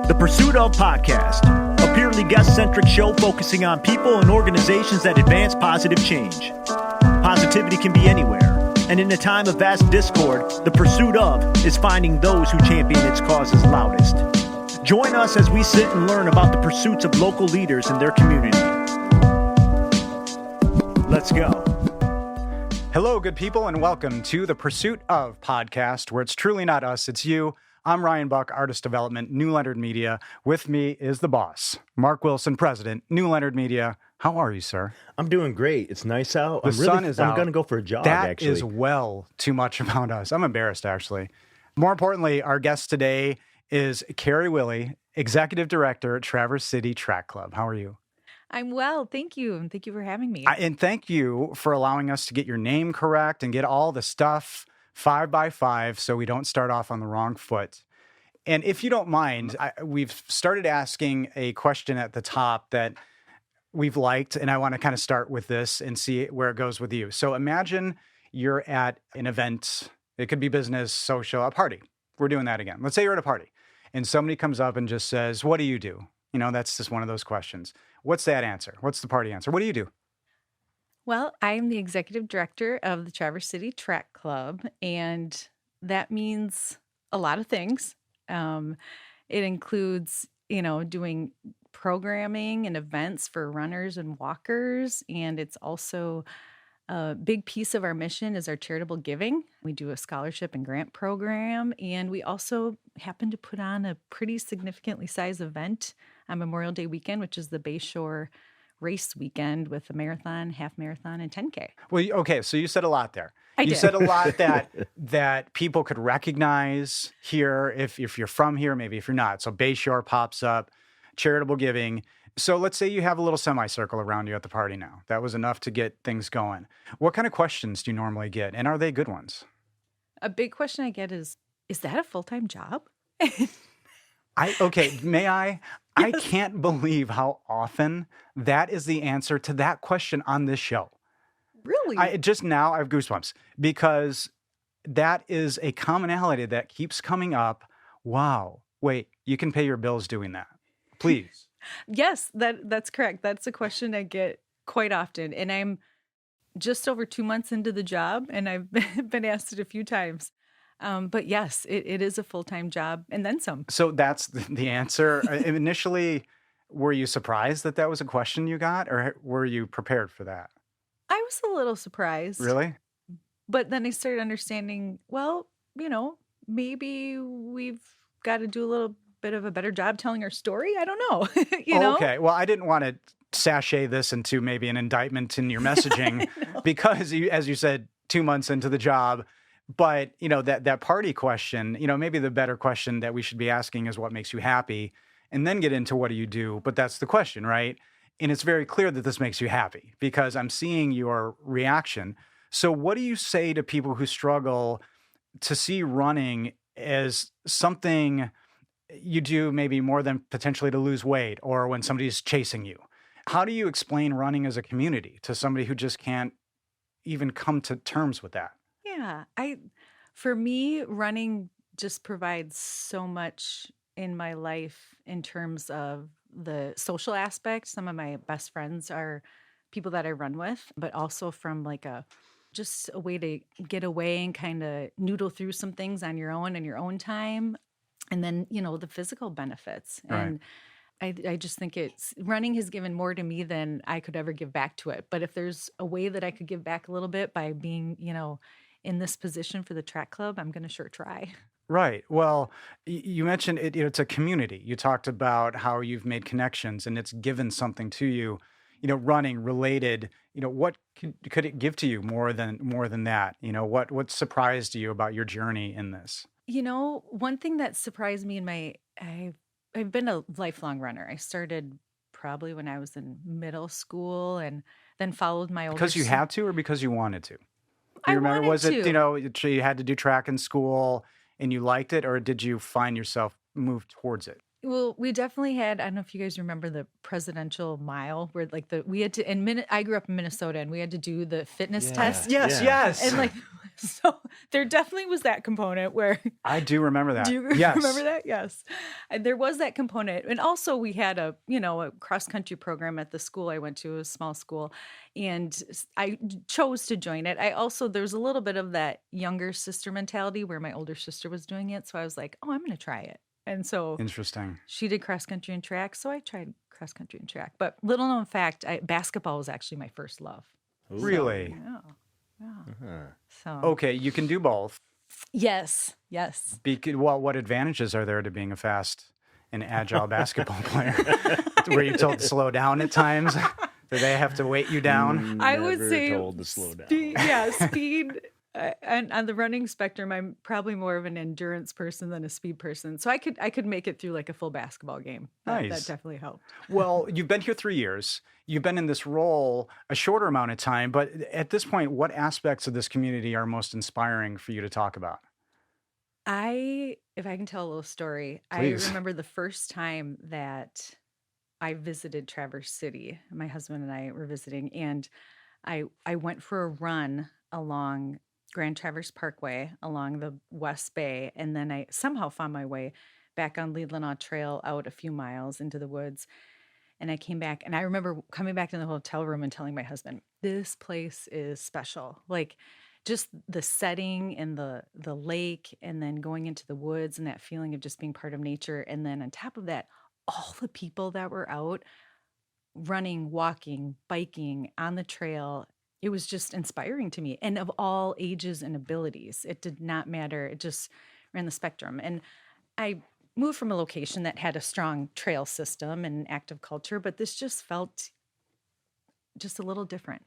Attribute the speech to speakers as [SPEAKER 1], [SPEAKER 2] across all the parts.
[SPEAKER 1] The Pursuit of Podcast, a purely guest-centric show focusing on people and organizations that advance positive change. Positivity can be anywhere, and in a time of vast discord, the pursuit of is finding those who champion its causes loudest. Join us as we sit and learn about the pursuits of local leaders in their community. Let's go.
[SPEAKER 2] Hello, good people, and welcome to the Pursuit of Podcast, where it's truly not us, it's you. I'm Ryan Buck, Artist Development, New Leonard Media. With me is the boss, Mark Wilson, President, New Leonard Media. How are you, sir?
[SPEAKER 3] I'm doing great. It's nice out.
[SPEAKER 2] The sun is out.
[SPEAKER 3] I'm going to go for a jog,
[SPEAKER 2] That
[SPEAKER 3] actually.
[SPEAKER 2] is well too much about us. I'm embarrassed, actually. More importantly, our guest today is Carrie Willie, Executive Director at Traverse City Track Club. How are you?
[SPEAKER 4] I'm well, thank you, and thank you for having me.
[SPEAKER 2] And thank you for allowing us to get your name correct and get all the stuff 5 by 5 so we don't start off on the wrong foot. And if you don't mind, we've started asking a question at the top that we've liked, and I want to kind of start with this and see where it goes with you. So imagine you're at an event. It could be business, social, a party. We're doing that again. Let's say you're at a party, and somebody comes up and just says, "What do you do?" You know, that's just one of those questions. What's that answer? What's the party answer? What do you do?
[SPEAKER 4] Well, I'm the executive director of the Traverse City Track Club, and that means a lot of things. It includes, doing programming and events for runners and walkers, and it's also a big piece of our mission is our charitable giving. We do a scholarship and grant program, and we also happen to put on a pretty significantly sized event on Memorial Day weekend, which is the Bayshore race weekend with a marathon, half marathon, and 10K.
[SPEAKER 2] Well, okay, so you said a lot there.
[SPEAKER 4] I
[SPEAKER 2] You
[SPEAKER 4] did.
[SPEAKER 2] said a lot that people could recognize here if you're from here, maybe if you're not. So Bayshore pops up, charitable giving. So let's say you have a little semicircle around you at the party now. That was enough to get things going. What kind of questions do you normally get, and are they good ones?
[SPEAKER 4] A big question I get is that a full-time job?
[SPEAKER 2] May I? I can't believe how often that is the answer to that question on this show.
[SPEAKER 4] Really?
[SPEAKER 2] I have goosebumps because that is a commonality that keeps coming up. Wow. Wait, you can pay your bills doing that. Please.
[SPEAKER 4] Yes, that's correct. That's a question I get quite often. And I'm just over 2 months into the job, and I've been asked it a few times. But yes, it is a full-time job and then some.
[SPEAKER 2] So that's the answer. Initially, were you surprised that was a question you got, or were you prepared for that?
[SPEAKER 4] I was a little surprised.
[SPEAKER 2] Really?
[SPEAKER 4] But then I started understanding, well, maybe we've got to do a little bit of a better job telling our story. I don't know. know?
[SPEAKER 2] Okay. Well, I didn't want to sashay this into maybe an indictment in your messaging because, as you said, 2 months into the job. But, that party question, maybe the better question that we should be asking is what makes you happy, and then get into what do you do. But that's the question, right? And it's very clear that this makes you happy because I'm seeing your reaction. So what do you say to people who struggle to see running as something you do maybe more than potentially to lose weight or when somebody's chasing you? How do you explain running as a community to somebody who just can't even come to terms with that?
[SPEAKER 4] Yeah. For me, running just provides so much in my life in terms of the social aspect. Some of my best friends are people that I run with, but also from just a way to get away and kind of noodle through some things on your own in your own time. And then, the physical benefits.
[SPEAKER 2] Right.
[SPEAKER 4] And I just think running has given more to me than I could ever give back to it. But if there's a way that I could give back a little bit by being, in this position for the track club, I'm going to sure try.
[SPEAKER 2] Right. Well, you mentioned it's a community. You talked about how you've made connections and it's given something to you, running related, what could it give to you more than that? What surprised you about your journey in this?
[SPEAKER 4] One thing that surprised me I've been a lifelong runner. I started probably when I was in middle school and then followed my older
[SPEAKER 2] Because you had to or because you wanted to? Do
[SPEAKER 4] I
[SPEAKER 2] you remember,
[SPEAKER 4] wanted
[SPEAKER 2] was it,
[SPEAKER 4] to.
[SPEAKER 2] you had to do track in school and you liked it, or did you find yourself move towards it?
[SPEAKER 4] Well, we definitely had, I don't know if you guys remember the presidential mile where we had to, I grew up in Minnesota and we had to do the fitness test.
[SPEAKER 2] Yes.
[SPEAKER 4] And So there definitely was that component where
[SPEAKER 2] I do remember that.
[SPEAKER 4] do you
[SPEAKER 2] Yes.
[SPEAKER 4] remember that? Yes. And there was that component. And also we had a cross country program at the school I went to, a small school, and I chose to join it. There was a little bit of that younger sister mentality where my older sister was doing it. So I was like, oh, I'm going to try it. And so
[SPEAKER 2] Interesting.
[SPEAKER 4] she did cross country and track. So I tried cross country and track. But little known fact, basketball was actually my first love.
[SPEAKER 2] Really?
[SPEAKER 4] Yeah. Yeah.
[SPEAKER 3] Uh-huh.
[SPEAKER 4] So
[SPEAKER 2] Okay, you can do both.
[SPEAKER 4] yes.
[SPEAKER 2] Well, what advantages are there to being a fast and agile basketball player? Were you told to slow down at times? Do they have to weight you down?
[SPEAKER 4] I would
[SPEAKER 3] Never
[SPEAKER 4] say
[SPEAKER 3] told to slow down.
[SPEAKER 4] speed. And on the running spectrum, I'm probably more of an endurance person than a speed person. So I could make it through like a full basketball game. That
[SPEAKER 2] Nice.
[SPEAKER 4] definitely helped.
[SPEAKER 2] Well, you've been here 3 years. You've been in this role a shorter amount of time, but at this point, what aspects of this community are most inspiring for you to talk about?
[SPEAKER 4] If I can tell a little story,
[SPEAKER 2] Please.
[SPEAKER 4] I remember the first time that I visited Traverse City. My husband and I were visiting, and I went for a run along Grand Traverse Parkway along the West Bay, and then I somehow found my way back on Leelanau Trail out a few miles into the woods. And I came back, and I remember coming back to the hotel room and telling my husband, this place is special. Like just the setting and the lake, and then going into the woods and that feeling of just being part of nature. And then on top of that, all the people that were out running, walking, biking on the trail. It was just inspiring to me, and of all ages and abilities. It did not matter. It just ran the spectrum. And I moved from a location that had a strong trail system and active culture, but this just felt just a little different.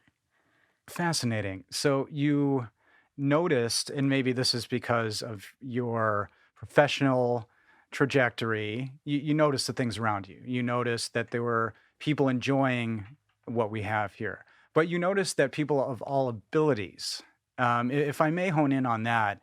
[SPEAKER 2] Fascinating. So you noticed, and maybe this is because of your professional trajectory, you noticed the things around you. You noticed that there were people enjoying what we have here. But you notice that people of all abilities, if I may hone in on that,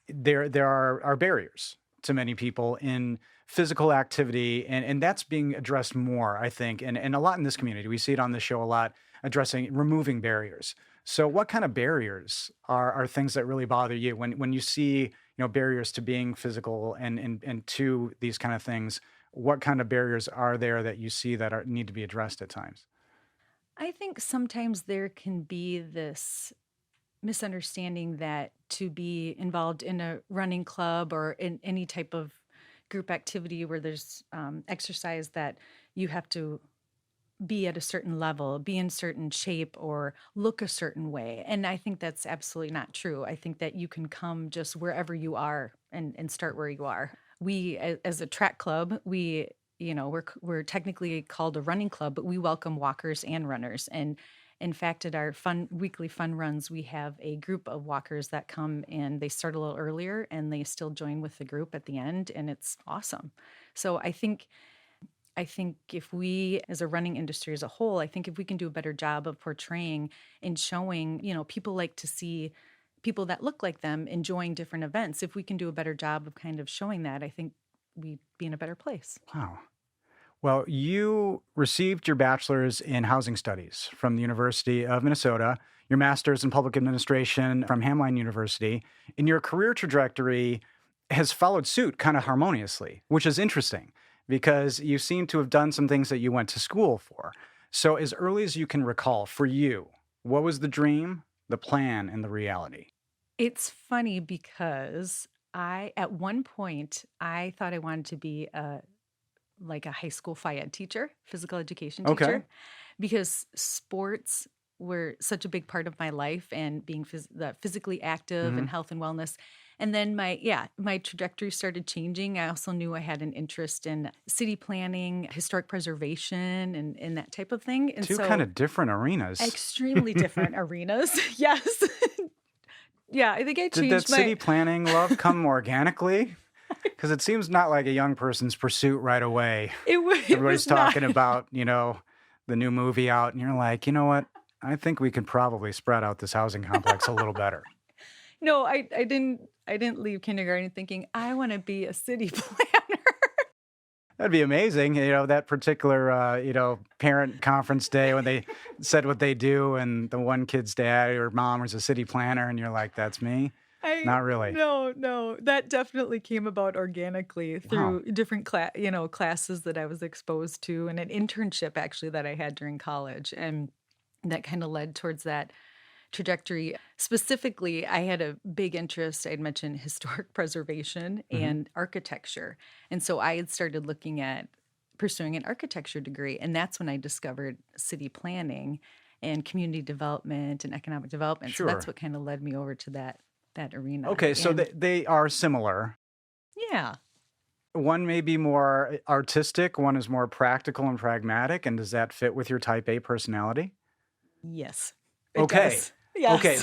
[SPEAKER 2] there are barriers to many people in physical activity, and that's being addressed more, I think, and a lot in this community. We see it on the show a lot, removing barriers. So what kind of barriers are things that really bother you when you see barriers to being physical and to these kind of things? What kind of barriers are there that you see that need to be addressed at times?
[SPEAKER 4] I think sometimes there can be this misunderstanding that to be involved in a running club or in any type of group activity where there's exercise, that you have to be at a certain level, be in certain shape, or look a certain way. And I think that's absolutely not true. I think that you can come just wherever you are and start where you are. We, as a track club, we're technically called a running club, but we welcome walkers and runners. And in fact, at our weekly fun runs, we have a group of walkers that come, and they start a little earlier and they still join with the group at the end, and it's awesome. So I think if we, as a running industry as a whole, I think if we can do a better job of portraying and showing, people like to see people that look like them enjoying different events. If we can do a better job of kind of showing that, I think we'd be in a better place.
[SPEAKER 2] Wow. Well, you received your bachelor's in housing studies from the University of Minnesota, your master's in public administration from Hamline University, and your career trajectory has followed suit kind of harmoniously, which is interesting because you seem to have done some things that you went to school for. So as early as you can recall, for you, what was the dream, the plan, and the reality?
[SPEAKER 4] It's funny because at one point, I thought I wanted to be a high school phy ed teacher, physical education teacher,
[SPEAKER 2] Okay.
[SPEAKER 4] because sports were such a big part of my life, and being physically active and health and wellness. And then my trajectory started changing. I also knew I had an interest in city planning, historic preservation, and that type of thing. And
[SPEAKER 2] Two
[SPEAKER 4] so
[SPEAKER 2] kind of different arenas.
[SPEAKER 4] extremely different arenas. Yes. Yeah, I think I
[SPEAKER 2] Did
[SPEAKER 4] changed
[SPEAKER 2] that city planning love come organically? Because it seems not like a young person's pursuit right away. Everybody's talking about, the new movie out, and you're like, you know what? I think we could probably spread out this housing complex a little better.
[SPEAKER 4] No, I didn't leave kindergarten thinking I want to be a city planner.
[SPEAKER 2] That'd be amazing. That particular, parent conference day when they said what they do and the one kid's dad or mom was a city planner and you're like, that's me. Not really.
[SPEAKER 4] No, that definitely came about organically through
[SPEAKER 2] Wow.
[SPEAKER 4] different classes that I was exposed to and an internship actually that I had during college. And that kind of led towards that trajectory. Specifically, I had a big interest. I'd mentioned historic preservation and architecture. And so I had started looking at pursuing an architecture degree. And that's when I discovered city planning and community development and economic development. So that's
[SPEAKER 2] Sure.
[SPEAKER 4] what kind of led me over to that arena.
[SPEAKER 2] Okay, so
[SPEAKER 4] And
[SPEAKER 2] they are similar.
[SPEAKER 4] yeah.
[SPEAKER 2] One may be more artistic, one is more practical and pragmatic. And does that fit with your type A personality?
[SPEAKER 4] Yes. It
[SPEAKER 2] Okay.
[SPEAKER 4] does. Yes.
[SPEAKER 2] Okay,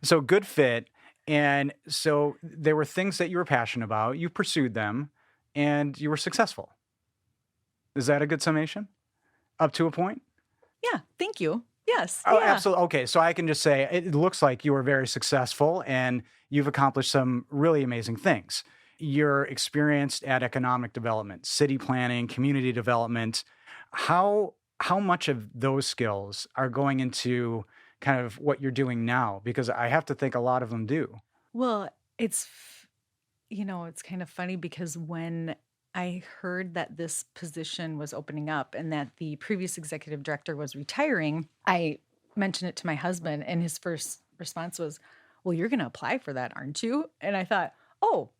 [SPEAKER 2] so good fit. And so there were things that you were passionate about, you pursued them, and you were successful. Is that a good summation? Up to a point?
[SPEAKER 4] Yeah. Thank you. Yes.
[SPEAKER 2] Oh,
[SPEAKER 4] Yeah.
[SPEAKER 2] absolutely. Okay, so I can just say it looks like you were very successful and you've accomplished some really amazing things. You're experienced at economic development, city planning, community development. How much of those skills are going into kind of what you're doing now? Because I have to think a lot of them do.
[SPEAKER 4] Well, it's kind of funny because when I heard that this position was opening up and that the previous executive director was retiring, I mentioned it to my husband, and his first response was, "Well, you're going to apply for that, aren't you?" And I thought, "Oh,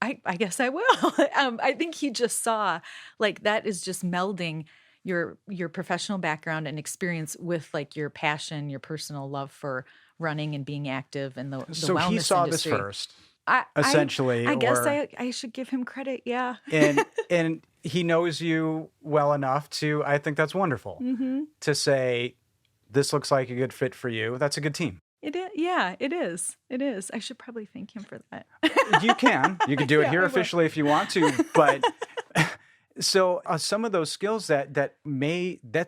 [SPEAKER 4] I guess I will." I think he just saw like that is just melding your professional background and experience with like your passion, your personal love for running and being active and the
[SPEAKER 2] So
[SPEAKER 4] wellness
[SPEAKER 2] he saw
[SPEAKER 4] industry.
[SPEAKER 2] this first,
[SPEAKER 4] I
[SPEAKER 2] essentially.
[SPEAKER 4] I guess
[SPEAKER 2] or,
[SPEAKER 4] I should give him credit. Yeah.
[SPEAKER 2] and he knows you well enough to, I think that's wonderful, to say, this looks like a good fit for you. That's a good team.
[SPEAKER 4] It is. Yeah, it is. It is. I should probably thank him for that.
[SPEAKER 2] You can do it
[SPEAKER 4] Yeah,
[SPEAKER 2] here
[SPEAKER 4] I will.
[SPEAKER 2] officially if you want to, but so some of those skills that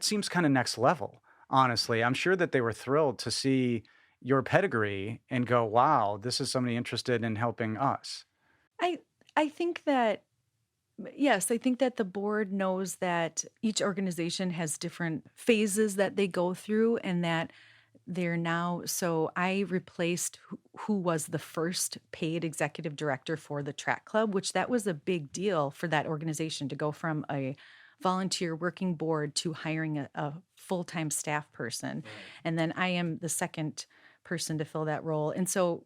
[SPEAKER 2] seems kind of next level, honestly. I'm sure that they were thrilled to see your pedigree and go, wow, this is somebody interested in helping us.
[SPEAKER 4] I think that yes, I think that the board knows that each organization has different phases that they go through and that they're now, so I replaced who was the first paid executive director for the track club, which that was a big deal for that organization to go from a volunteer working board to hiring a full-time staff person. And then I am the second person to fill that role. And so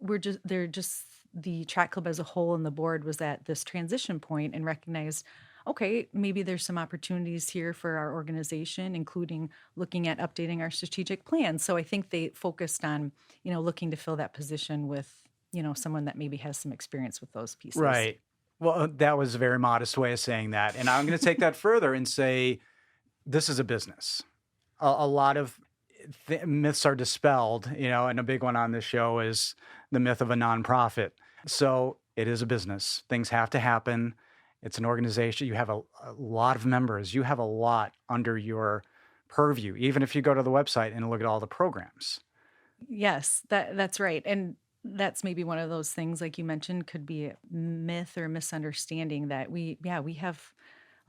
[SPEAKER 4] the track club as a whole and the board was at this transition point and recognized, okay, maybe there's some opportunities here for our organization, including looking at updating our strategic plan. So I think they focused on, looking to fill that position with, someone that maybe has some experience with those pieces.
[SPEAKER 2] Right. Well, that was a very modest way of saying that. And I'm going to take that further and say, this is a business. A lot of myths are dispelled, and a big one on this show is the myth of a nonprofit. So it is a business. Things have to happen. It's an organization. You have a lot of members. You have a lot under your purview, even if you go to the website and look at all the programs.
[SPEAKER 4] Yes, that's right. And that's maybe one of those things, like you mentioned, could be a myth or misunderstanding that we have.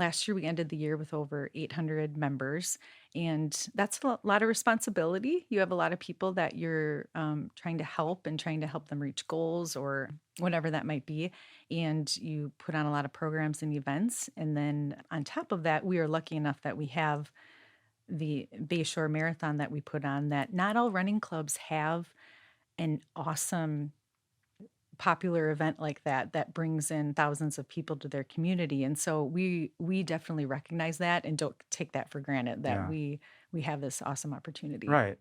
[SPEAKER 4] Last year, we ended the year with over 800 members, and that's a lot of responsibility. You have a lot of people that you're trying to help and trying to help them reach goals or whatever that might be, and you put on a lot of programs and events. And then on top of that, we are lucky enough that we have the Bayshore Marathon that we put on that not all running clubs have an awesome popular event like that brings in thousands of people to their community. And so we definitely recognize that and don't take that for granted that we have this awesome opportunity.
[SPEAKER 2] Right.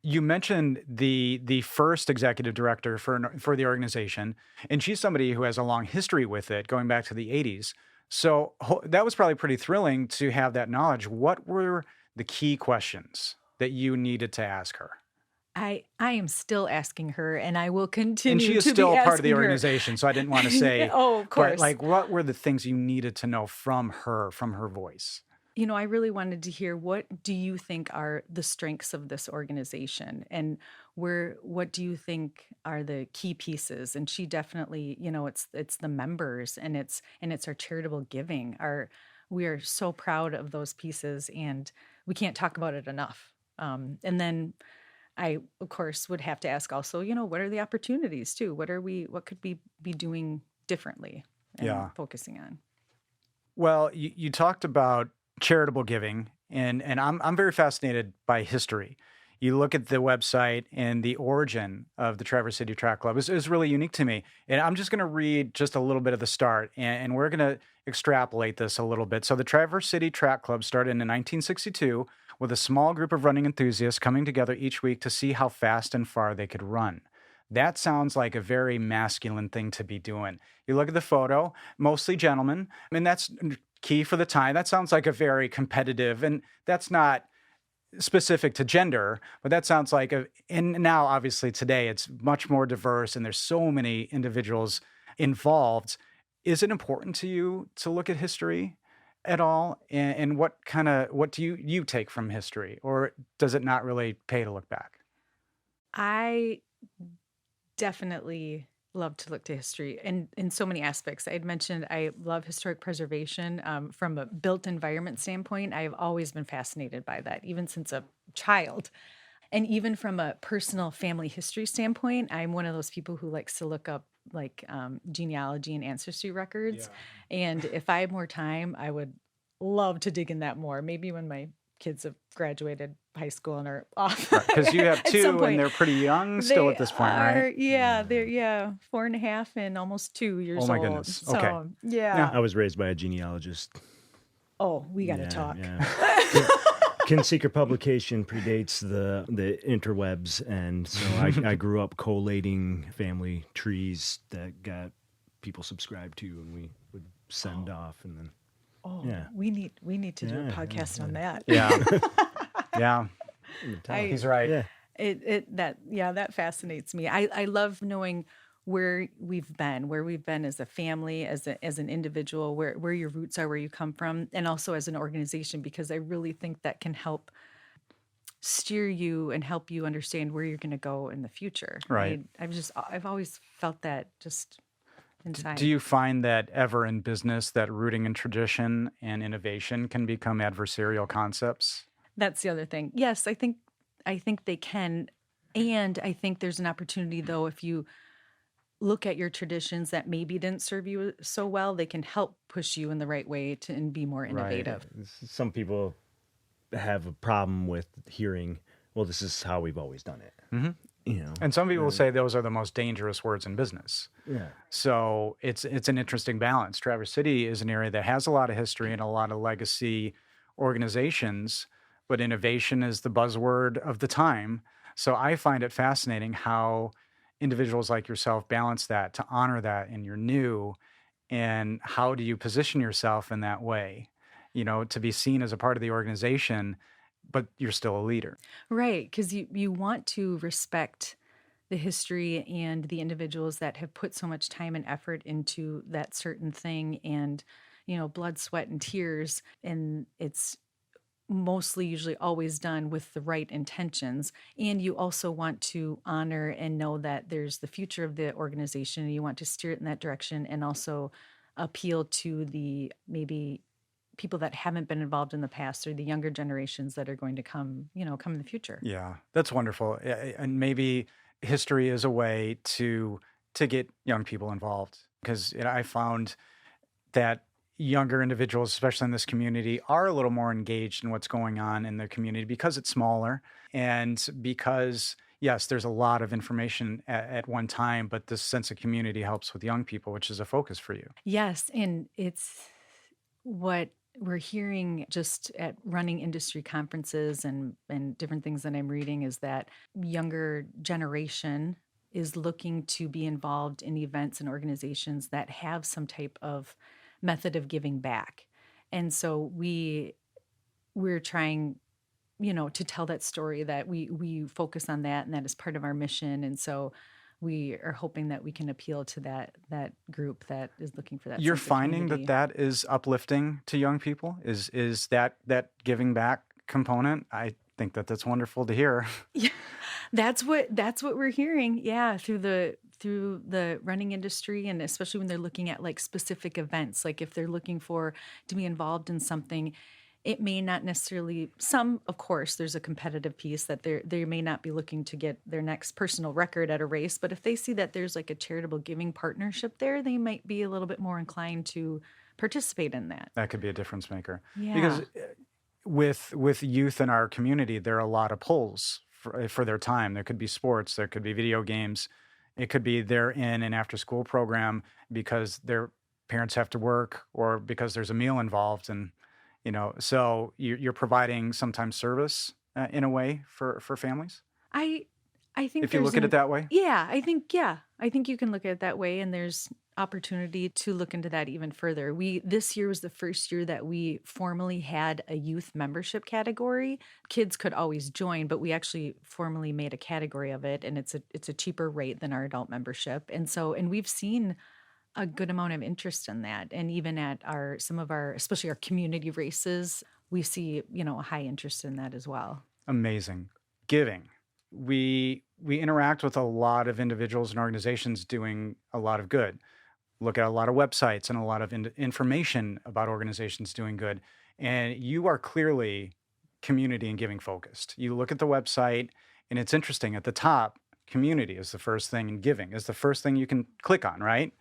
[SPEAKER 2] You mentioned the first executive director for the organization, and she's somebody who has a long history with it, going back to the 80s. So that was probably pretty thrilling to have that knowledge. What were the key questions that you needed to ask her?
[SPEAKER 4] I am still asking her, and I will continue.
[SPEAKER 2] And she is
[SPEAKER 4] to
[SPEAKER 2] still
[SPEAKER 4] be
[SPEAKER 2] part of the
[SPEAKER 4] asking her.
[SPEAKER 2] organization, so I didn't want to say.
[SPEAKER 4] Oh, of course.
[SPEAKER 2] But what were the things you needed to know from her voice?
[SPEAKER 4] I really wanted to hear, what do you think are the strengths of this organization, and what do you think are the key pieces? And she definitely, it's the members, and it's our charitable giving. We are so proud of those pieces, and we can't talk about it enough. And then I, of course, would have to ask also, what are the opportunities too? What could we be doing differently and
[SPEAKER 2] Yeah.
[SPEAKER 4] focusing on?
[SPEAKER 2] Well, you talked about charitable giving, and I'm very fascinated by history. You look at the website, and the origin of the Traverse City Track Club is really unique to me. And I'm just going to read just a little bit of the start, and we're going to extrapolate this a little bit. So the Traverse City Track Club started in 1962 with a small group of running enthusiasts coming together each week to see how fast and far they could run. That sounds like a very masculine thing to be doing. You look at the photo, mostly gentlemen. I mean, that's key for the time. That sounds like a very competitive, and that's not specific to gender, but that sounds like and now obviously today it's much more diverse and there's so many individuals involved. Is it important to you to look at history at all? And what do you take from history, or does it not really pay to look back?
[SPEAKER 4] I definitely love to look to history in so many aspects. I had mentioned I love historic preservation. From a built environment standpoint, I've always been fascinated by that, even since a child. And even from a personal family history standpoint, I'm one of those people who likes to look up genealogy and ancestry records. Yeah. And if I had more time, I would love to dig in that more. Maybe when my kids have graduated high school and are off.
[SPEAKER 2] Because you have two and they're pretty young still at this point, right?
[SPEAKER 4] Yeah, they're 4.5 and almost 2 years old.
[SPEAKER 2] Oh my goodness.
[SPEAKER 4] So,
[SPEAKER 2] okay.
[SPEAKER 4] Yeah.
[SPEAKER 3] I was raised by a genealogist.
[SPEAKER 4] Oh, we got to talk.
[SPEAKER 3] Yeah. Kinseeker publication predates the interwebs, and so I grew up collating family trees that got people subscribed to, and we would send off, and then.
[SPEAKER 4] Oh, yeah. We need to do a podcast on that.
[SPEAKER 2] Yeah. Yeah. He's right.
[SPEAKER 3] Yeah.
[SPEAKER 4] That fascinates me. I love knowing where we've been as a family, as an individual, where your roots are, where you come from, and also as an organization, because I really think that can help steer you and help you understand where you're going to go in the future.
[SPEAKER 2] Right.
[SPEAKER 4] I've always felt that just inside.
[SPEAKER 2] Do you find that ever in business that rooting in tradition and innovation can become adversarial concepts?
[SPEAKER 4] That's the other thing. Yes, I think they can. And I think there's an opportunity, though, if you look at your traditions that maybe didn't serve you so well, they can help push you in the right way and be more innovative.
[SPEAKER 3] Right. Some people have a problem with hearing, well, this is how we've always done it.
[SPEAKER 2] Mm-hmm. And some people say those are the most dangerous words in business.
[SPEAKER 3] Yeah.
[SPEAKER 2] So it's an interesting balance. Traverse City is an area that has a lot of history and a lot of legacy organizations, but innovation is the buzzword of the time. So I find it fascinating how individuals like yourself balance that, to honor that in your new, and how do you position yourself in that way, to be seen as a part of the organization, but you're still a leader.
[SPEAKER 4] Right, because you want to respect the history and the individuals that have put so much time and effort into that certain thing, and, blood, sweat, and tears. And it's mostly usually always done with the right intentions. And you also want to honor and know that there's the future of the organization, and you want to steer it in that direction, and also appeal to the maybe people that haven't been involved in the past, or the younger generations that are going to come in the future.
[SPEAKER 2] Yeah, that's wonderful. And maybe history is a way to get young people involved, because I found that younger individuals, especially in this community, are a little more engaged in what's going on in the community because it's smaller, and because, yes, there's a lot of information at one time, but this sense of community helps with young people, which is a focus for you.
[SPEAKER 4] Yes, and it's what we're hearing just at running industry conferences and different things that I'm reading, is that younger generation is looking to be involved in events and organizations that have some type of method of giving back. And so we're trying, to tell that story, that we focus on that, and that is part of our mission. And so we are hoping that we can appeal to that group that is looking for that.
[SPEAKER 2] You're
[SPEAKER 4] sense of
[SPEAKER 2] finding
[SPEAKER 4] community.
[SPEAKER 2] that is uplifting to young people? Is that giving back component? I think that's wonderful to hear.
[SPEAKER 4] Yeah, that's what we're hearing. Yeah, through the running industry, and especially when they're looking at like specific events, like if they're looking for to be involved in something, it may not necessarily. Some, of course, there's a competitive piece that they may not be looking to get their next personal record at a race, but if they see that there's like a charitable giving partnership there, they might be a little bit more inclined to participate in that.
[SPEAKER 2] That could be a difference maker.
[SPEAKER 4] Yeah.
[SPEAKER 2] Because with youth in our community, there are a lot of pulls for their time. There could be sports, there could be video games, it could be they're in an after-school program because their parents have to work or because there's a meal involved, and so you're providing sometimes service in a way for families.
[SPEAKER 4] I think
[SPEAKER 2] If you look at it that way.
[SPEAKER 4] Yeah, I think you can look at it that way, and there's opportunity to look into that even further. This year was the first year that we formally had a youth membership category. Kids could always join, but we actually formally made a category of it, and it's a cheaper rate than our adult membership. And we've seen a good amount of interest in that, and even at some of our, especially our community races, we see a high interest in that as well.
[SPEAKER 2] Amazing. Giving. We interact with a lot of individuals and organizations doing a lot of good. Look at a lot of websites and a lot of information about organizations doing good. And you are clearly community and giving focused. You look at the website, and it's interesting. At the top, community is the first thing, and giving is the first thing you can click on, right?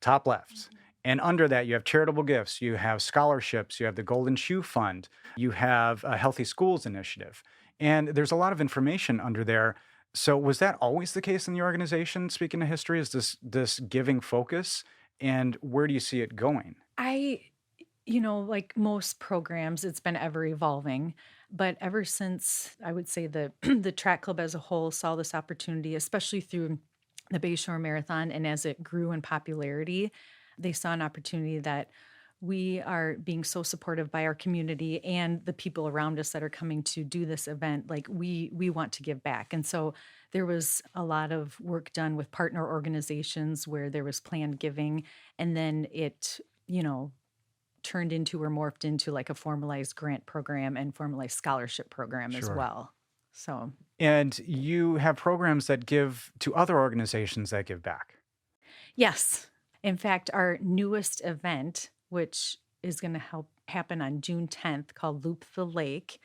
[SPEAKER 2] Top left. Mm-hmm. And under that, you have charitable gifts, you have scholarships, you have the Golden Shoe Fund, you have a Healthy Schools Initiative. And there's a lot of information under there. So was that always the case in the organization, speaking of history, is this giving focus? And where do you see it going?
[SPEAKER 4] Like most programs, it's been ever evolving. But ever since, I would say, the track club as a whole saw this opportunity, especially through the Bayshore Marathon, and as it grew in popularity, they saw an opportunity that we are being so supportive by our community and the people around us that are coming to do this event. Like we want to give back. And so there was a lot of work done with partner organizations where there was planned giving, and then it, turned into or morphed into like a formalized grant program and formalized scholarship program as well. So.
[SPEAKER 2] And you have programs that give to other organizations that give back.
[SPEAKER 4] Yes. In fact, our newest event, which is going to happen on June 10th, called Loop the Lake,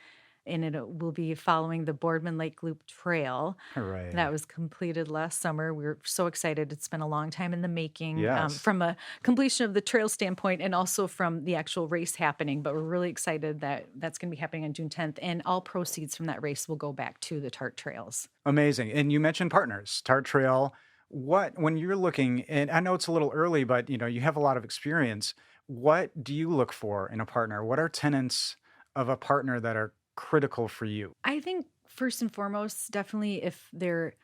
[SPEAKER 4] and it will be following the Boardman Lake Loop Trail.
[SPEAKER 2] Hooray.
[SPEAKER 4] That was completed last summer. We were so excited. It's been a long time in the making,
[SPEAKER 2] yes.
[SPEAKER 4] From a completion of the trail standpoint and also from the actual race happening. But we're really excited that that's going to be happening on June 10th, and all proceeds from that race will go back to the Tart Trails.
[SPEAKER 2] Amazing. And you mentioned partners, Tart Trail. When you're looking, and I know it's a little early, but you have a lot of experience. What do you look for in a partner? What are tenets of a partner that are critical for you?
[SPEAKER 4] I think first and foremost, definitely if their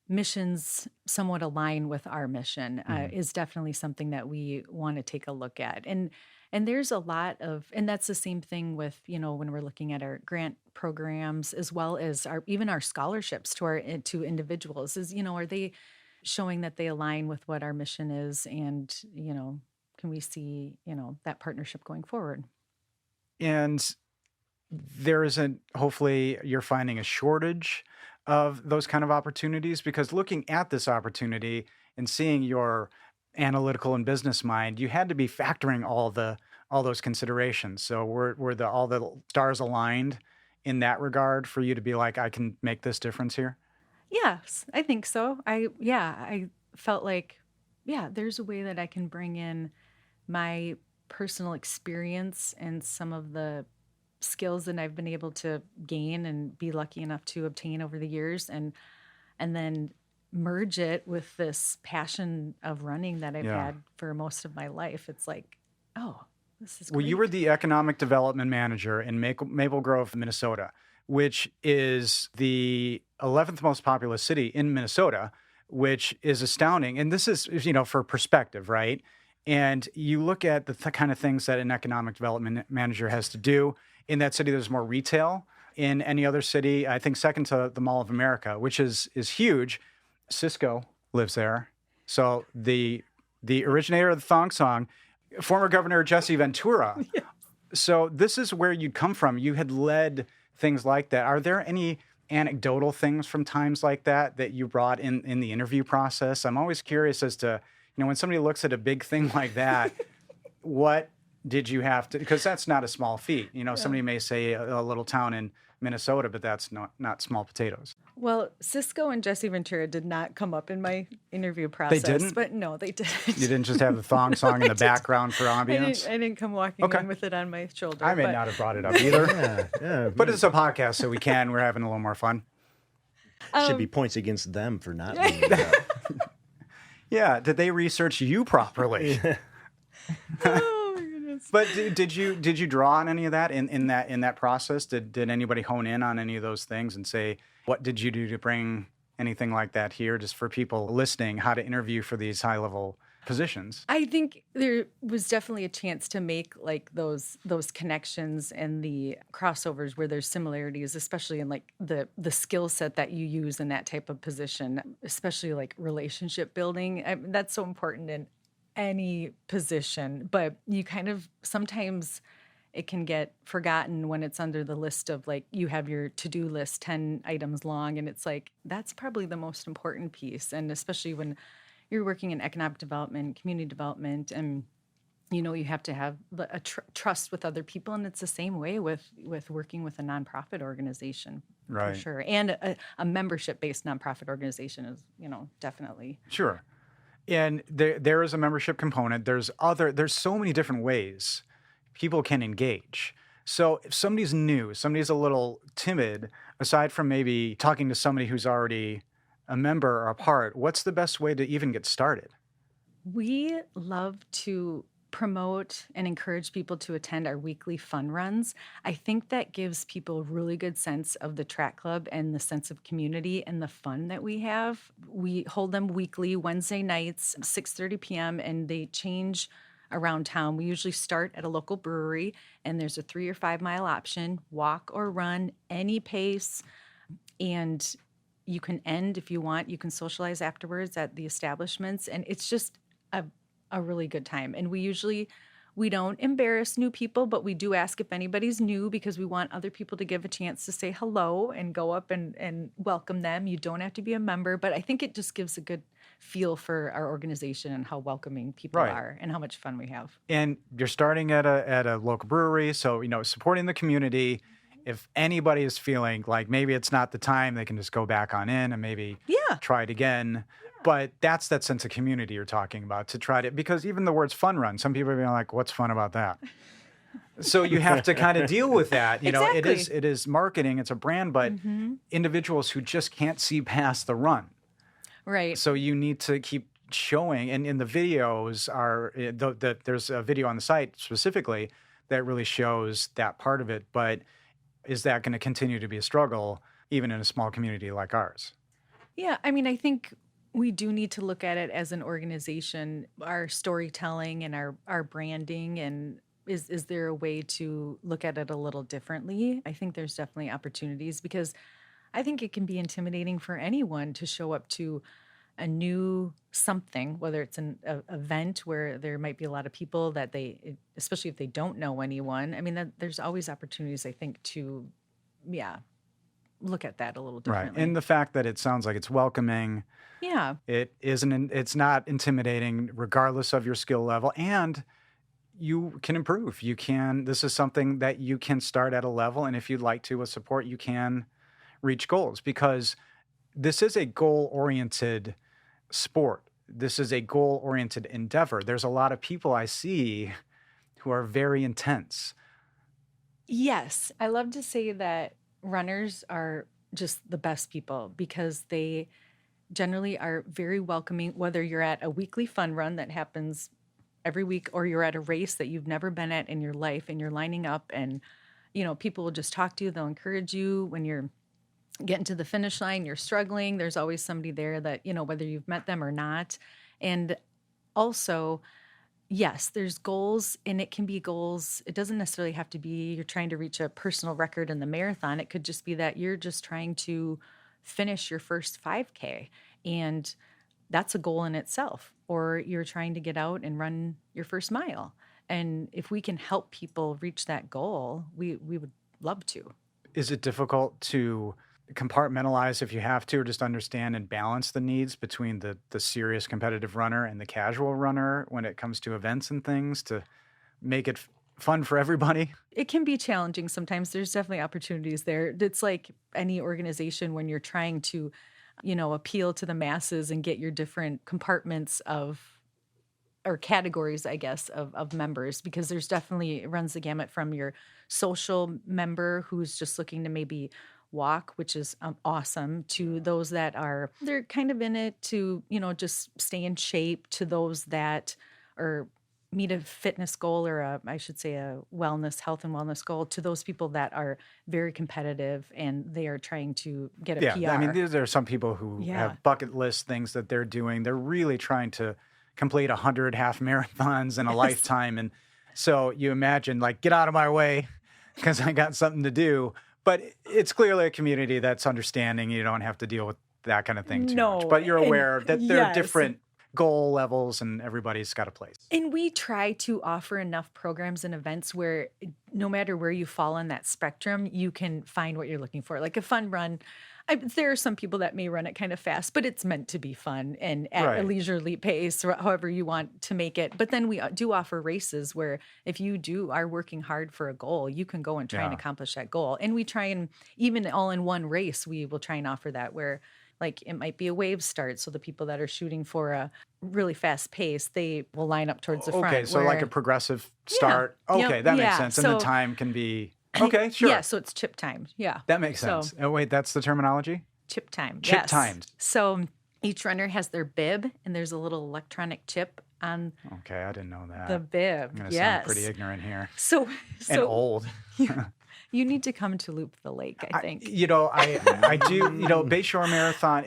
[SPEAKER 4] missions somewhat align with our mission, is definitely something that we want to take a look at. And there's a lot of, and that's the same thing with, when we're looking at our grant programs, as well as even our scholarships to individuals, is, are they showing that they align with what our mission is, and, can we see, that partnership going forward?
[SPEAKER 2] And there isn't, hopefully you're finding a shortage of those kind of opportunities, because looking at this opportunity and seeing your analytical and business mind, you had to be factoring all those considerations. So were all the stars aligned in that regard for you to be like, I can make this difference here?
[SPEAKER 4] Yes, I think so. I felt like, there's a way that I can bring in my personal experience and some of the skills that I've been able to gain and be lucky enough to obtain over the years, and then merge it with this passion of running that I've had for most of my life. It's like, oh, this is great.
[SPEAKER 2] Well, you were the economic development manager in Maple Grove, Minnesota, which is the 11th most populous city in Minnesota, which is astounding. And this is, for perspective, right? And you look at the kind of things that an economic development manager has to do. In that city, there's more retail. In any other city, I think second to the Mall of America, which is huge. Cisco lives there. So the originator of the thong song, former Governor Jesse Ventura.
[SPEAKER 4] Yes.
[SPEAKER 2] So this is where you'd come from. You had led things like that. Are there any anecdotal things from times like that you brought in the interview process? I'm always curious as to, when somebody looks at a big thing like that, what did you have to, because that's not a small feat. Somebody may say a little town in Minnesota, but that's not small potatoes.
[SPEAKER 4] Well, Cisco and Jesse Ventura did not come up in my interview process.
[SPEAKER 2] They didn't?
[SPEAKER 4] But no, they didn't.
[SPEAKER 2] You didn't just have the thong song in the background for ambience?
[SPEAKER 4] I didn't come walking in with it on my shoulder.
[SPEAKER 2] I may not have brought it up either.
[SPEAKER 3] Yeah,
[SPEAKER 2] But it's a podcast, so we're having a little more fun.
[SPEAKER 3] should be points against them for not being there.
[SPEAKER 2] Yeah, did they research you properly?
[SPEAKER 4] Oh my goodness.
[SPEAKER 2] But did you draw on any of that in that process? Did anybody hone in on any of those things and say, what did you do to bring anything like that here, just for people listening, how to interview for these high level positions?
[SPEAKER 4] I think there was definitely a chance to make like those connections and the crossovers where there's similarities, especially in like the skill set that you use in that type of position, especially like relationship building. That's so important in any position, but you kind of sometimes it can get forgotten when it's under the list of like you have your to-do list 10 items long, and it's like that's probably the most important piece. And especially when you're working in economic development, community development, and you have to have a trust with other people, and it's the same way with working with a nonprofit organization,
[SPEAKER 2] Right.
[SPEAKER 4] for sure. And a membership-based nonprofit organization is, definitely.
[SPEAKER 2] Sure. And there is a membership component. There's so many different ways people can engage. So if somebody's new, somebody's a little timid, aside from maybe talking to somebody who's already a member or a part, what's the best way to even get started?
[SPEAKER 4] We love to promote and encourage people to attend our weekly fun runs. I think that gives people a really good sense of the track club and the sense of community and the fun that we have. We hold them weekly, Wednesday nights, 6:30 p.m., and they change around town. We usually start at a local brewery, and there's a 3 or 5 mile option, walk or run, any pace, and you can end if you want. You can socialize afterwards at the establishments, and it's just a really good time. And we don't embarrass new people, but we do ask if anybody's new because we want other people to give a chance to say hello and go up and welcome them. You don't have to be a member, but I think it just gives a good feel for our organization and how welcoming people
[SPEAKER 2] Right.
[SPEAKER 4] are and how much fun we have.
[SPEAKER 2] And you're starting at a local brewery, so supporting the community. If anybody is feeling like maybe it's not the time, they can just go back on in and maybe try it again. But that's that sense of community you're talking about, to try to, because even the words fun run, some people are being like, what's fun about that? So you have to kind of deal with that.
[SPEAKER 4] Exactly.
[SPEAKER 2] It is marketing, it's a brand, but individuals who just can't see past the run.
[SPEAKER 4] Right.
[SPEAKER 2] So you need to keep showing, and in the videos there's a video on the site specifically that really shows that part of it. But is that going to continue to be a struggle even in a small community like ours?
[SPEAKER 4] Yeah, I mean, I think we do need to look at it as an organization, our storytelling and our branding, and is there a way to look at it a little differently? I think there's definitely opportunities, because I think it can be intimidating for anyone to show up to a new something, whether it's an event where there might be a lot of people that especially if they don't know anyone. I mean, there's always opportunities, I think, to, look at that a little differently.
[SPEAKER 2] Right. And the fact that it sounds like it's welcoming.
[SPEAKER 4] Yeah.
[SPEAKER 2] It's not intimidating regardless of your skill level, and you can improve. This is something that you can start at a level, and if you'd like to with support, you can reach goals, because this is a goal-oriented sport. This is a goal-oriented endeavor. There's a lot of people I see who are very intense.
[SPEAKER 4] Yes. I love to say that runners are just the best people, because they generally are very welcoming, whether you're at a weekly fun run that happens every week or you're at a race that you've never been at in your life and you're lining up and, people will just talk to you. They'll encourage you when you're getting to the finish line, you're struggling. There's always somebody there that, whether you've met them or not. And also, yes, there's goals, and it can be goals. It doesn't necessarily have to be you're trying to reach a personal record in the marathon. It could just be that you're just trying to finish your first 5K. And that's a goal in itself. Or you're trying to get out and run your first mile. And if we can help people reach that goal, we would love to.
[SPEAKER 2] Is it difficult to compartmentalize if you have to, or just understand and balance the needs between the serious competitive runner and the casual runner when it comes to events and things to make it fun for everybody?
[SPEAKER 4] It can be challenging sometimes. There's definitely opportunities there. It's like any organization when you're trying to, appeal to the masses and get your different compartments or categories, I guess, of members, because there's definitely, it runs the gamut from your social member who's just looking to maybe walk, which is awesome, to those that they're kind of in it to, just stay in shape, to those that are meet a fitness goal or a health and wellness goal, to those people that are very competitive and they are trying to get a PR.
[SPEAKER 2] I mean, there are some people who have bucket list things that they're doing. They're really trying to complete 100 half marathons in a lifetime. And so you imagine, like, get out of my way because I got something to do. But it's clearly a community that's understanding. You don't have to deal with that kind of thing too much. But you're aware that there are different goal levels and everybody's got a place.
[SPEAKER 4] And we try to offer enough programs and events where no matter where you fall on that spectrum, you can find what you're looking for. Like a fun run. There are some people that may run it kind of fast, but it's meant to be fun and at a leisurely pace, or however you want to make it. But then we do offer races where if you are working hard for a goal, you can go and try and accomplish that goal. And we try and, even all in one race, we will try and offer that where, like, it might be a wave start. So the people that are shooting for a really fast pace, they will line up towards the front.
[SPEAKER 2] Okay, so like a progressive start. That makes sense. And the time can be... Okay, sure.
[SPEAKER 4] Yeah, so it's chip time. Yeah.
[SPEAKER 2] That makes sense. Oh, wait, that's the terminology?
[SPEAKER 4] Chip time.
[SPEAKER 2] Chip timed.
[SPEAKER 4] So each runner has their bib, and there's a little electronic chip on
[SPEAKER 2] Okay, I didn't know that.
[SPEAKER 4] the bib.
[SPEAKER 2] I'm going to sound pretty ignorant here.
[SPEAKER 4] So
[SPEAKER 2] And old.
[SPEAKER 4] you need to come to Loop the Lake, I think.
[SPEAKER 2] I do, Bayshore Marathon,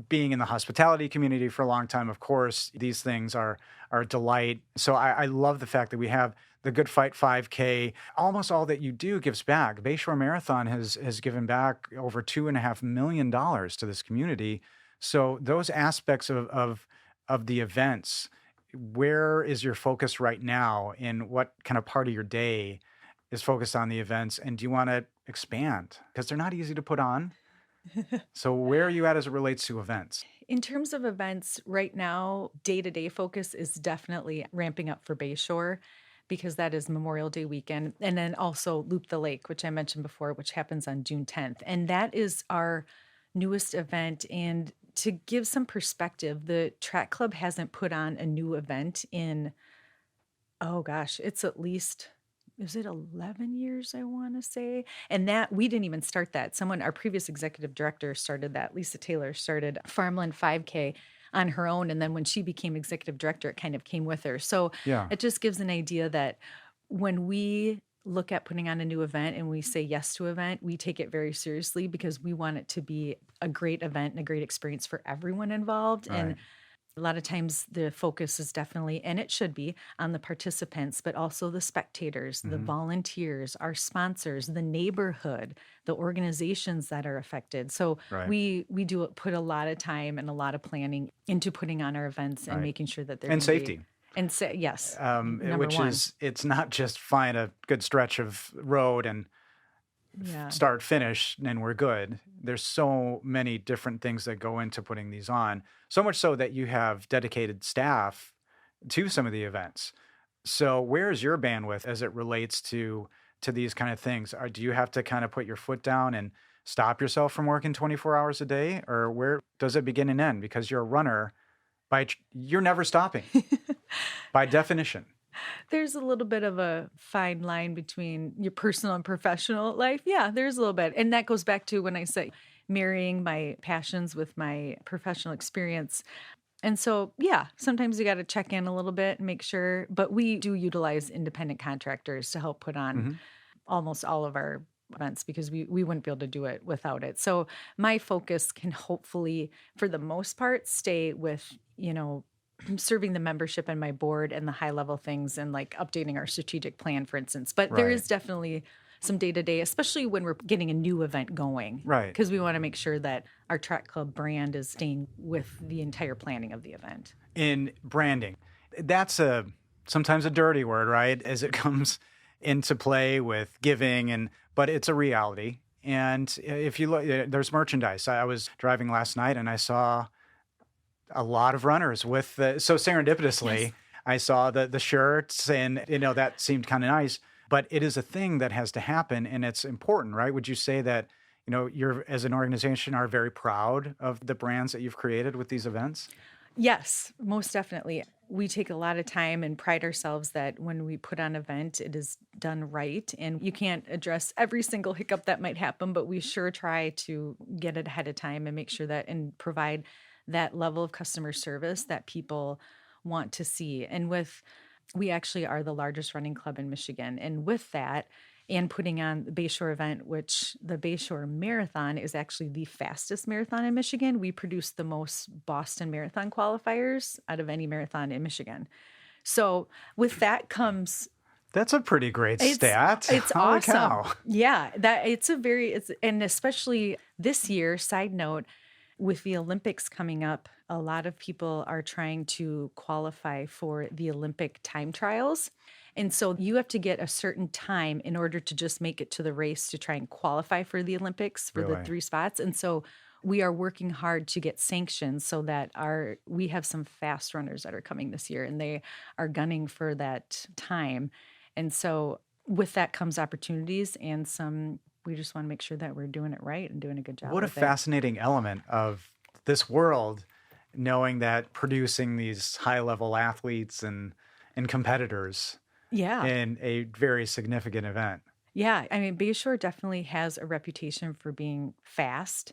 [SPEAKER 2] being in the hospitality community for a long time, of course, these things are a delight. So I love the fact that we have the Good Fight 5K. Almost all that you do gives back. Bayshore Marathon has given back over $2.5 million to this community. So those aspects of the events, where is your focus right now, and what kind of part of your day is focused on the events? And do you want to expand? Because they're not easy to put on. So where are you at as it relates to events?
[SPEAKER 4] In terms of events right now, day-to-day focus is definitely ramping up for Bayshore, because that is Memorial Day weekend. And then also Loop the Lake, which I mentioned before, which happens on June 10th. And that is our newest event. And to give some perspective, the track club hasn't put on a new event in, it's at least... is it 11 years, I want to say? And that, we didn't even start that. Our previous executive director started that. Lisa Taylor started Farmland 5K on her own. And then when she became executive director, it kind of came with her. So it just gives an idea that when we look at putting on a new event and we say yes to an event, we take it very seriously, because we want it to be a great event and a great experience for everyone involved. Right. And a lot of times the focus is definitely, and it should be, on the participants, but also the spectators, the volunteers, our sponsors, the neighborhood, the organizations that are affected. So we do put a lot of time and a lot of planning into putting on our events and making sure that they're...
[SPEAKER 2] And safety.
[SPEAKER 4] Yes.
[SPEAKER 2] It's not just find a good stretch of road and start, finish, and we're good. There's so many different things that go into putting these on, so much so that you have dedicated staff to some of the events. So where is your bandwidth as it relates to these kind of things? Do you have to kind of put your foot down and stop yourself from working 24 hours a day? Or where does it begin and end? Because you're a runner, you're never stopping by definition.
[SPEAKER 4] There's a little bit of a fine line between your personal and professional life. Yeah, there's a little bit. And that goes back to when I say marrying my passions with my professional experience. And so, sometimes you got to check in a little bit and make sure. But we do utilize independent contractors to help put on almost all of our events, because we wouldn't be able to do it without it. So my focus can hopefully, for the most part, stay with, serving the membership and my board and the high level things, and like updating our strategic plan, for instance. But there is definitely some day-to-day, especially when we're getting a new event going.
[SPEAKER 2] Right.
[SPEAKER 4] Because we want to make sure that our track club brand is staying with the entire planning of the event.
[SPEAKER 2] In branding, that's sometimes a dirty word, right? As it comes into play with giving, but it's a reality. And if you look, there's merchandise. I was driving last night and I saw a lot of runners with so serendipitously, yes. I saw the shirts and, that seemed kind of nice, but it is a thing that has to happen and it's important, right? Would you say that, you're, as an organization, are very proud of the brands that you've created with these events?
[SPEAKER 4] Yes, most definitely. We take a lot of time and pride ourselves that when we put on an event, it is done right. And you can't address every single hiccup that might happen, but we sure try to get it ahead of time and make sure that and provide that level of customer service that people want to see. And we actually are the largest running club in Michigan. And with that, and putting on the Bayshore event, which the Bayshore Marathon is actually the fastest marathon in Michigan. We produce the most Boston Marathon qualifiers out of any marathon in Michigan. So with that comes...
[SPEAKER 2] That's a pretty great stat.
[SPEAKER 4] It's
[SPEAKER 2] Holy
[SPEAKER 4] awesome.
[SPEAKER 2] Cow.
[SPEAKER 4] Yeah, and especially this year, side note, with the Olympics coming up, a lot of people are trying to qualify for the Olympic time trials. And so you have to get a certain time in order to just make it to the race to try and qualify for the Olympics for the 3 spots. And so we are working hard to get sanctions so that we have some fast runners that are coming this year and they are gunning for that time. And so with that comes opportunities and we just want to make sure that we're doing it right and doing a good job.
[SPEAKER 2] What a fascinating element of this world, knowing that producing these high-level athletes and competitors in a very significant event.
[SPEAKER 4] Yeah. I mean, Bayshore definitely has a reputation for being fast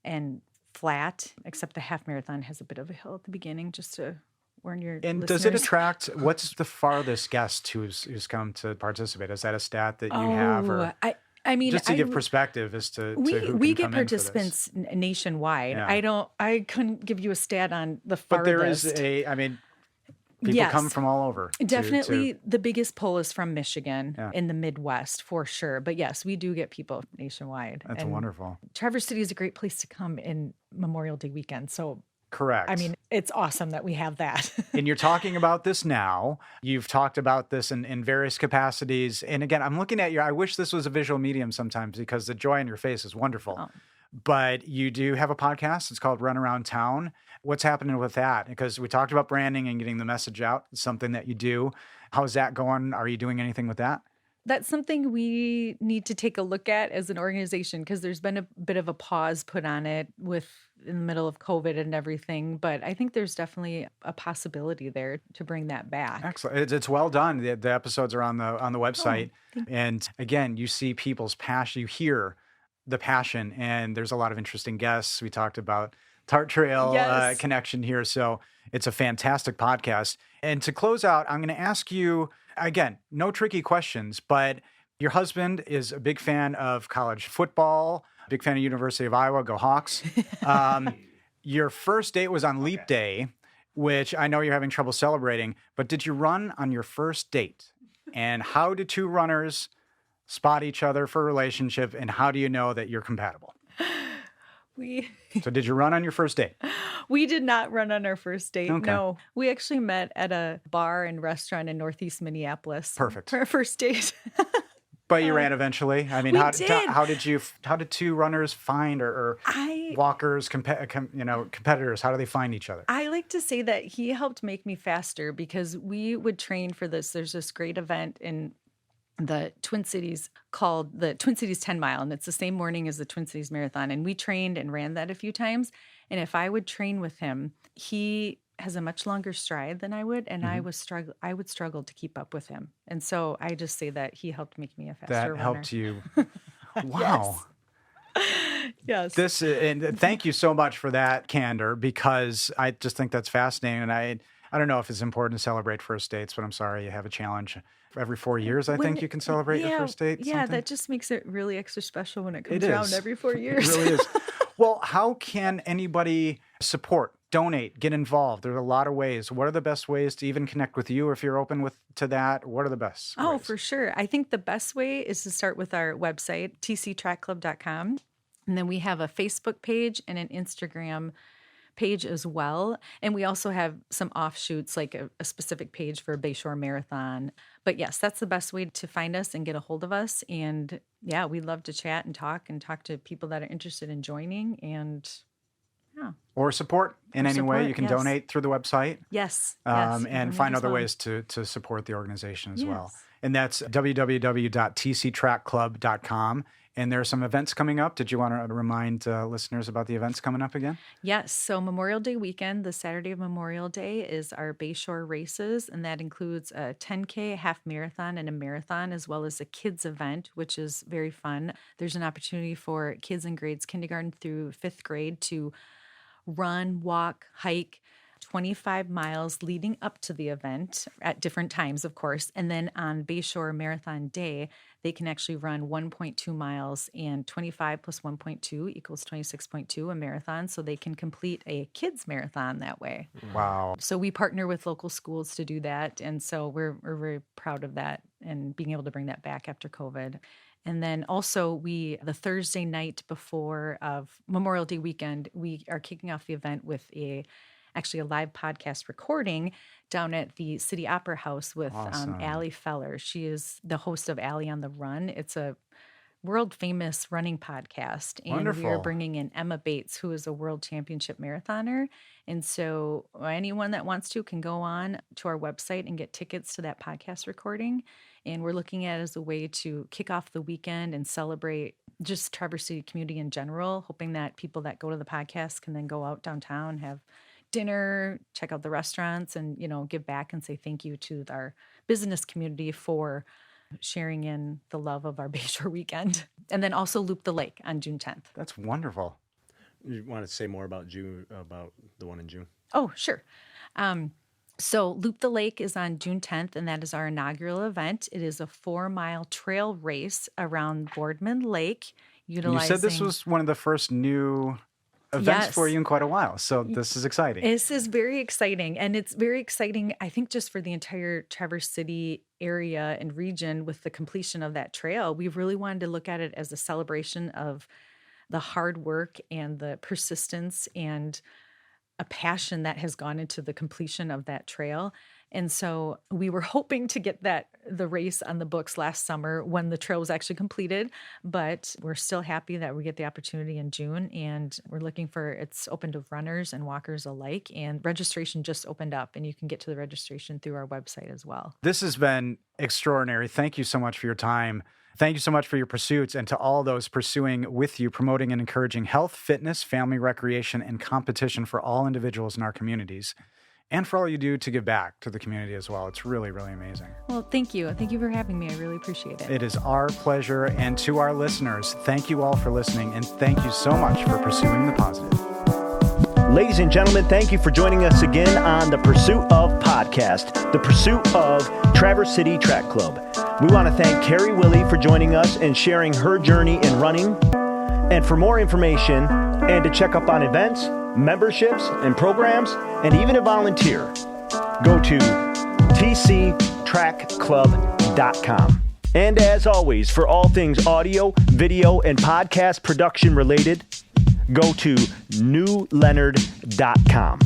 [SPEAKER 4] and flat, except the half marathon has a bit of a hill at the beginning just to warn your
[SPEAKER 2] And
[SPEAKER 4] listeners.
[SPEAKER 2] does it attract, what's the farthest guest who's come to participate? Is that a stat that you have? Or?
[SPEAKER 4] I mean,
[SPEAKER 2] just to give perspective as to who
[SPEAKER 4] we
[SPEAKER 2] can
[SPEAKER 4] get
[SPEAKER 2] come
[SPEAKER 4] participants nationwide.
[SPEAKER 2] Yeah.
[SPEAKER 4] I couldn't give you a stat on the farthest.
[SPEAKER 2] But there is people come from all over.
[SPEAKER 4] Definitely the biggest pull is from Michigan in the Midwest for sure. But yes, we do get people nationwide.
[SPEAKER 2] That's wonderful.
[SPEAKER 4] Traverse City is a great place to come in Memorial Day weekend. So
[SPEAKER 2] correct.
[SPEAKER 4] I mean, it's awesome that we have that.
[SPEAKER 2] And you're talking about this now. You've talked about this in various capacities. And again, I'm looking at I wish this was a visual medium sometimes because the joy in your face is wonderful. Oh. But you do have a podcast. It's called Run Around Town. What's happening with that? Because we talked about branding and getting the message out. It's something that you do. How's that going? Are you doing anything with that?
[SPEAKER 4] That's something we need to take a look at as an organization because there's been a bit of a pause put on it in the middle of COVID and everything. But I think there's definitely a possibility there to bring that back.
[SPEAKER 2] Excellent. It's well done. The episodes are on the website. And again, you see people's passion. You hear the passion. And there's a lot of interesting guests. We talked about Tart Trail connection here. So it's a fantastic podcast. And to close out, I'm going to ask you, again, no tricky questions, but your husband is a big fan of college football, big fan of University of Iowa, go Hawks. Your first date was on Leap Day, which I know you're having trouble celebrating, but did you run on your first date? And how do two runners spot each other for a relationship, and how do you know that you're compatible? So did you run on your first date?
[SPEAKER 4] We did not run on our first date.
[SPEAKER 2] Okay.
[SPEAKER 4] No, we actually met at a bar and restaurant in Northeast Minneapolis.
[SPEAKER 2] Perfect.
[SPEAKER 4] For our first date.
[SPEAKER 2] But you ran eventually. I mean,
[SPEAKER 4] we
[SPEAKER 2] how
[SPEAKER 4] did.
[SPEAKER 2] How did two runners find or walkers, competitors? How do they find each other?
[SPEAKER 4] I like to say that he helped make me faster because we would train for this. There's this great event in the Twin Cities called the Twin Cities 10 Mile, and it's the same morning as the Twin Cities Marathon. And we trained and ran that a few times. And if I would train with him, he has a much longer stride than I would, and I would struggle to keep up with him. And so I just say that he helped make me a faster runner.
[SPEAKER 2] That helped you. Wow.
[SPEAKER 4] Yes.
[SPEAKER 2] And thank you so much for that candor, because I just think that's fascinating. And I don't know if it's important to celebrate first dates, but I'm sorry you have a challenge. Every 4 years, I think you can celebrate your first date.
[SPEAKER 4] Yeah, that just makes it really extra special when it comes around every 4 years.
[SPEAKER 2] It really is. Well, how can anybody support donate, get involved. There are a lot of ways. What are the best ways to even connect with you if you're open to that? What are the best
[SPEAKER 4] Oh,
[SPEAKER 2] ways?
[SPEAKER 4] for sure. I think the best way is to start with our website, tctrackclub.com. And then we have a Facebook page and an Instagram page as well. And we also have some offshoots, like a specific page for Bayshore Marathon. But yes, that's the best way to find us and get a hold of us. And yeah, we love to chat and talk to people that are interested in joining. And yeah.
[SPEAKER 2] Or support in any way.
[SPEAKER 4] support,
[SPEAKER 2] You can
[SPEAKER 4] yes.
[SPEAKER 2] donate through the website.
[SPEAKER 4] Yes.
[SPEAKER 2] And
[SPEAKER 4] donate
[SPEAKER 2] find
[SPEAKER 4] as
[SPEAKER 2] other
[SPEAKER 4] well.
[SPEAKER 2] ways to support the organization as well.
[SPEAKER 4] Yes.
[SPEAKER 2] And that's www.tctrackclub.com. And there are some events coming up. Did you want to remind listeners about the events coming up again?
[SPEAKER 4] Yes. So Memorial Day weekend, the Saturday of Memorial Day, is our Bayshore races, and that includes a 10K, a half marathon, and a marathon, as well as a kids event, which is very fun. There's an opportunity for kids in grades kindergarten through 5th grade to run, walk, hike 25 miles leading up to the event at different times, of course. And then on Bayshore Marathon Day, they can actually run 1.2 miles, and 25 plus 1.2 equals 26.2, a marathon. So they can complete a kids marathon that way.
[SPEAKER 2] Wow.
[SPEAKER 4] So we partner with local schools to do that. And so we're very proud of that and being able to bring that back after COVID. And then also the Thursday night before of Memorial Day weekend, we are kicking off the event with actually a live podcast recording down at the City Opera House with
[SPEAKER 2] Awesome.
[SPEAKER 4] Allie Feller. She is the host of Allie on the Run. It's a world famous running podcast. And we are
[SPEAKER 2] Wonderful.
[SPEAKER 4] bringing in Emma Bates, who is a world championship marathoner. And so anyone that wants to can go on to our website and get tickets to that podcast recording. And we're looking at it as a way to kick off the weekend and celebrate just Traverse City community in general, hoping that people that go to the podcast can then go out downtown, have dinner, check out the restaurants, and, give back and say thank you to our business community for sharing in the love of our Bayshore weekend. And then also Loop the Lake on June 10th.
[SPEAKER 2] That's wonderful.
[SPEAKER 3] You want to say more about the one in June?
[SPEAKER 4] Oh, sure. So Loop the Lake is on June 10th, and that is our inaugural event. It is a 4-mile trail race around Boardman Lake.
[SPEAKER 2] You said this was one of the first new events
[SPEAKER 4] Yes.
[SPEAKER 2] for you in quite a while. So this is exciting.
[SPEAKER 4] This is very exciting. And it's very exciting, I think, just for the entire Traverse City area and region with the completion of that trail. We really wanted to look at it as a celebration of the hard work and the persistence and a passion that has gone into the completion of that trail. And so we were hoping to get the race on the books last summer when the trail was actually completed, but we're still happy that we get the opportunity in June, and we're looking it's open to runners and walkers alike, and registration just opened up, and you can get to the registration through our website as well.
[SPEAKER 2] This has been extraordinary. Thank you so much for your time. Thank you so much for your pursuits, and to all those pursuing with you, promoting and encouraging health, fitness, family recreation, and competition for all individuals in our communities, and for all you do to give back to the community as well. It's really, really amazing.
[SPEAKER 4] Well, thank you. Thank you for having me. I really appreciate it.
[SPEAKER 2] It is our pleasure. And to our listeners, thank you all for listening, and thank you so much for pursuing the positive.
[SPEAKER 1] Ladies and gentlemen, thank you for joining us again on The Pursuit of Podcast, the pursuit of Traverse City Track Club. We want to thank Carrie Willie for joining us and sharing her journey in running. And for more information and to check up on events, memberships, and programs, and even to volunteer, go to tctrackclub.com. And as always, for all things audio, video, and podcast production related, go to newleonard.com.